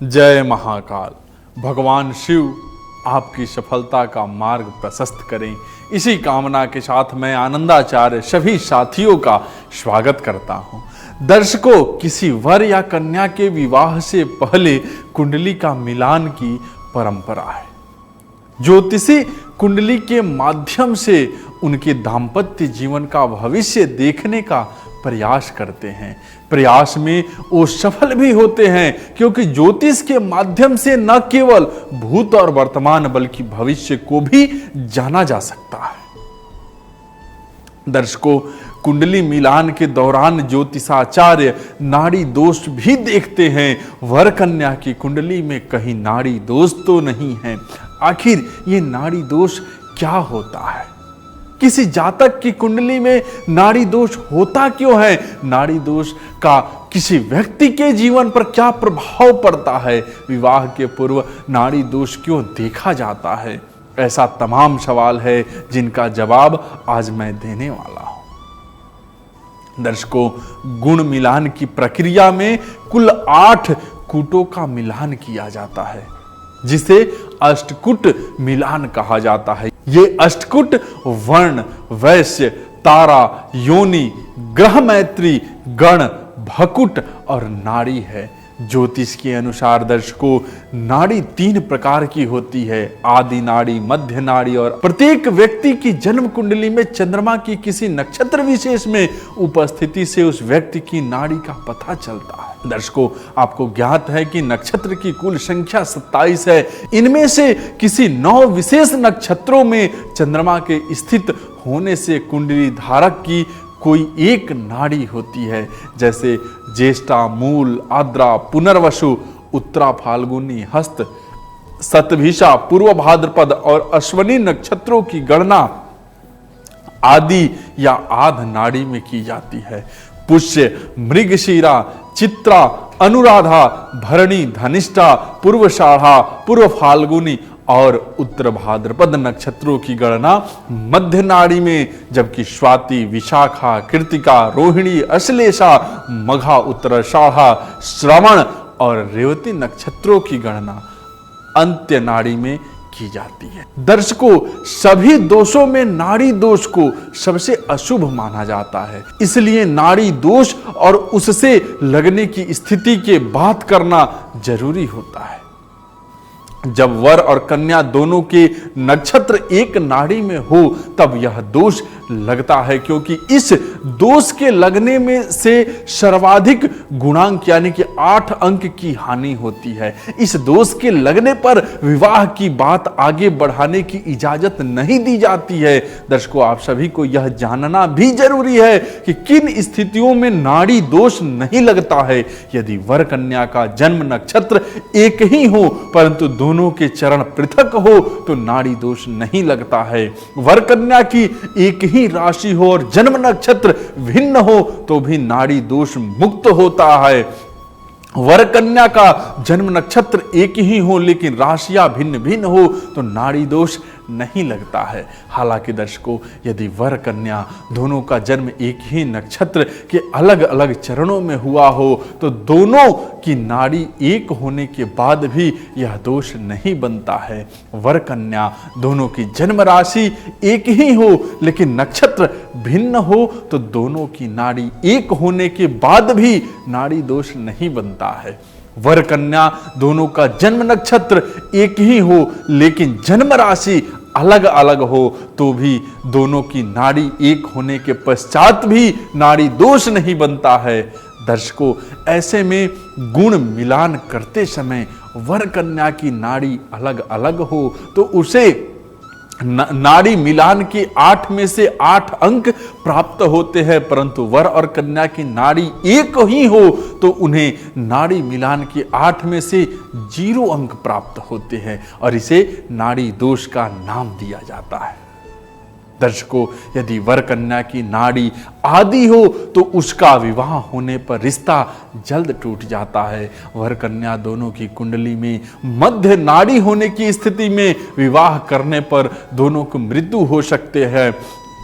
जय महाकाल। भगवान शिव आपकी सफलता का मार्ग प्रशस्त करें, इसी कामना के साथ मैं आनंदाचार्य सभी साथियों का स्वागत करता हूं। दर्शकों, किसी वर या कन्या के विवाह से पहले कुंडली का मिलान की परंपरा है। ज्योतिषी कुंडली के माध्यम से उनके दाम्पत्य जीवन का भविष्य देखने का प्रयास करते हैं। प्रयास में वो सफल भी होते हैं, क्योंकि ज्योतिष के माध्यम से न केवल भूत और वर्तमान बल्कि भविष्य को भी जाना जा सकता है। दर्शकों, कुंडली मिलान के दौरान ज्योतिषाचार्य नाड़ी दोष भी देखते हैं। वर कन्या की कुंडली में कहीं नाड़ी दोष तो नहीं है। आखिर ये नाड़ी दोष क्या होता है? किसी जातक की कुंडली में नाड़ी दोष होता क्यों है? नाड़ी दोष का किसी व्यक्ति के जीवन पर क्या प्रभाव पड़ता है? विवाह के पूर्व नाड़ी दोष क्यों देखा जाता है? ऐसा तमाम सवाल है जिनका जवाब आज मैं देने वाला हूं। दर्शकों, गुण मिलान की प्रक्रिया में कुल 8 कूटों का मिलान किया जाता है, जिसे अष्टकूट मिलान कहा जाता है। ये अष्टकूट वर्ण, वैश्य, तारा, योनि, ग्रह मैत्री, गण, भकुट और नाड़ी है। ज्योतिष के अनुसार दर्शकों, नाड़ी 3 प्रकार की होती है: आदि नाड़ी, मध्य नाड़ी और प्रत्येक व्यक्ति की जन्म कुंडली में चंद्रमा की किसी नक्षत्र विशेष में उपस्थिति से उस व्यक्ति की नाड़ी का पता चलता है। दर्शकों, आपको ज्ञात है कि नक्षत्र की कुल संख्या 27 है। इनमें से किसी 9 विशेष नक्षत्रों में चंद्रमा के स्थित होने से कुंडली धारक की कोई एक नाड़ी होती है। जैसे ज्येष्ठा, मूल, आद्रा, पुनर्वसु, उत्तरा, फाल्गुनी, हस्त, शतभिषा, पूर्व भाद्रपद और अश्वनी नक्षत्रों की गणना आदि या आध नाड़ी में की जाती है। पुष्य, मृगशीरा, चित्रा, अनुराधा, भरणी, धनिष्ठा, पूर्वाषाढ़ा, पूर्व फाल्गुनी और उत्तर भाद्रपद नक्षत्रों की गणना मध्य नाड़ी में, जबकि स्वाति, विशाखा, कृतिका, रोहिणी, अश्लेषा, मघा, उत्तराषाढ़ा, श्रवण और रेवती नक्षत्रों की गणना अंत्य नाड़ी में की जाती है। दर्शकों, सभी दोषों में नाड़ी दोष को सबसे अशुभ माना जाता है। इसलिए नाड़ी दोष और उससे लगने की स्थिति के बात करना जरूरी होता है। जब वर और कन्या दोनों के नक्षत्र एक नाड़ी में हो तब यह दोष लगता है, क्योंकि इस दोष के लगने में से सर्वाधिक गुणांक यानी कि 8 अंक की हानि होती है। इस दोष के लगने पर विवाह की बात आगे बढ़ाने की इजाजत नहीं दी जाती है। दर्शकों, आप सभी को यह जानना भी जरूरी है कि किन स्थितियों में नाड़ी दोष नहीं लगता है। यदि वर कन्या का जन्म नक्षत्र एक ही हो परंतु दोनों के चरण पृथक हो तो नाड़ी दोष नहीं लगता है। वर कन्या की एक ही राशि हो और जन्म नक्षत्र भिन्न हो तो भी नाड़ी दोष मुक्त होता है। वर कन्या का जन्म नक्षत्र एक ही हो लेकिन राशियां भिन्न भिन्न हो तो नाड़ी दोष नहीं लगता है। हालांकि दर्शकों, यदि वर कन्या दोनों का जन्म एक ही नक्षत्र के अलग अलग चरणों में हुआ हो तो दोनों की नाड़ी एक होने के बाद भी यह दोष नहीं बनता है। वर कन्या दोनों की जन्म राशि एक ही हो लेकिन नक्षत्र भिन्न हो तो दोनों की नाड़ी एक होने के बाद भी नाड़ी दोष नहीं बनता है। वर कन्या दोनों का जन्म नक्षत्र एक ही हो लेकिन जन्म राशि अलग अलग हो तो भी दोनों की नाड़ी एक होने के पश्चात भी नाड़ी दोष नहीं बनता है। दर्शकों, ऐसे में गुण मिलान करते समय वर कन्या की नाड़ी अलग अलग हो तो उसे नाड़ी मिलान के 8 में से 8 अंक प्राप्त होते हैं, परंतु वर और कन्या की नाड़ी एक ही हो तो उन्हें नाड़ी मिलान के 8 में से 0 अंक प्राप्त होते हैं और इसे नाड़ी दोष का नाम दिया जाता है। दर्शकों, यदि वर कन्या की नाड़ी आदि हो तो उसका विवाह होने पर रिश्ता जल्द टूट जाता है। वर कन्या दोनों की कुंडली में मध्य नाड़ी होने की स्थिति में विवाह करने पर दोनों को मृत्यु हो सकते हैं।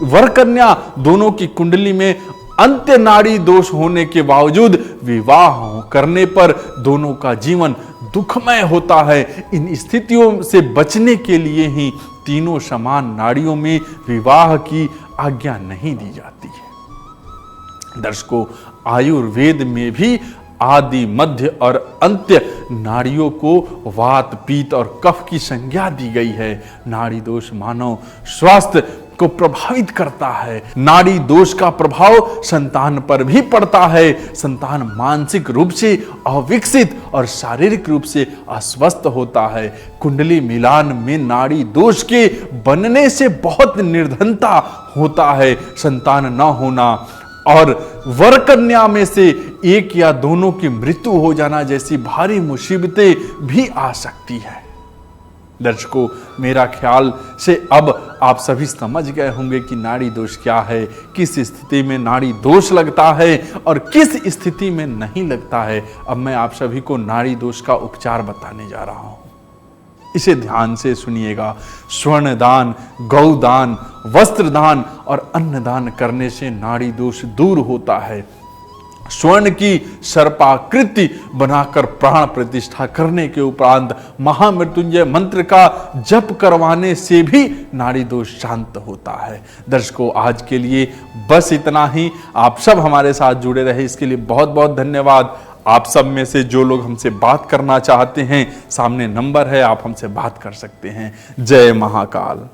वर कन्या दोनों की कुंडली में अंत्य नाड़ी दोष होने के बावजूद विवाह करने पर दोनों का जीवन दुखमय होता है। इन स्थितियों से बचने के लिए ही तीनों समान नाड़ियों में विवाह की आज्ञा नहीं दी जाती है। दर्शकों, आयुर्वेद में भी आदि, मध्य और अंत्य नाड़ियों को वात, पित्त और कफ की संज्ञा दी गई है। नाड़ी दोष मानव स्वास्थ्य को प्रभावित करता है। नाड़ी दोष का प्रभाव संतान पर भी पड़ता है। संतान मानसिक रूप से अविकसित और शारीरिक रूप से अस्वस्थ होता है। कुंडली मिलान में नाड़ी दोष के बनने से बहुत निर्धनता होता है। संतान न होना और वर कन्या में से एक या दोनों की मृत्यु हो जाना जैसी भारी मुसीबतें भी आ सकती है। दर्शकों, मेरा ख्याल से अब आप सभी समझ गए होंगे कि नाड़ी दोष क्या है, किस स्थिति में नाड़ी दोष लगता है और किस स्थिति में नहीं लगता है। अब मैं आप सभी को नाड़ी दोष का उपचार बताने जा रहा हूं, इसे ध्यान से सुनिएगा। स्वर्ण दान, गौदान, वस्त्र दान और अन्न दान करने से नाड़ी दोष दूर होता है। स्वर्ण की सर्पाकृति बनाकर प्राण प्रतिष्ठा करने के उपरांत महामृत्युंजय मंत्र का जप करवाने से भी नाड़ी दोष शांत होता है। दर्शकों, आज के लिए बस इतना ही। आप सब हमारे साथ जुड़े रहे, इसके लिए बहुत बहुत धन्यवाद। आप सब में से जो लोग हमसे बात करना चाहते हैं, सामने नंबर है, आप हमसे बात कर सकते हैं। जय महाकाल।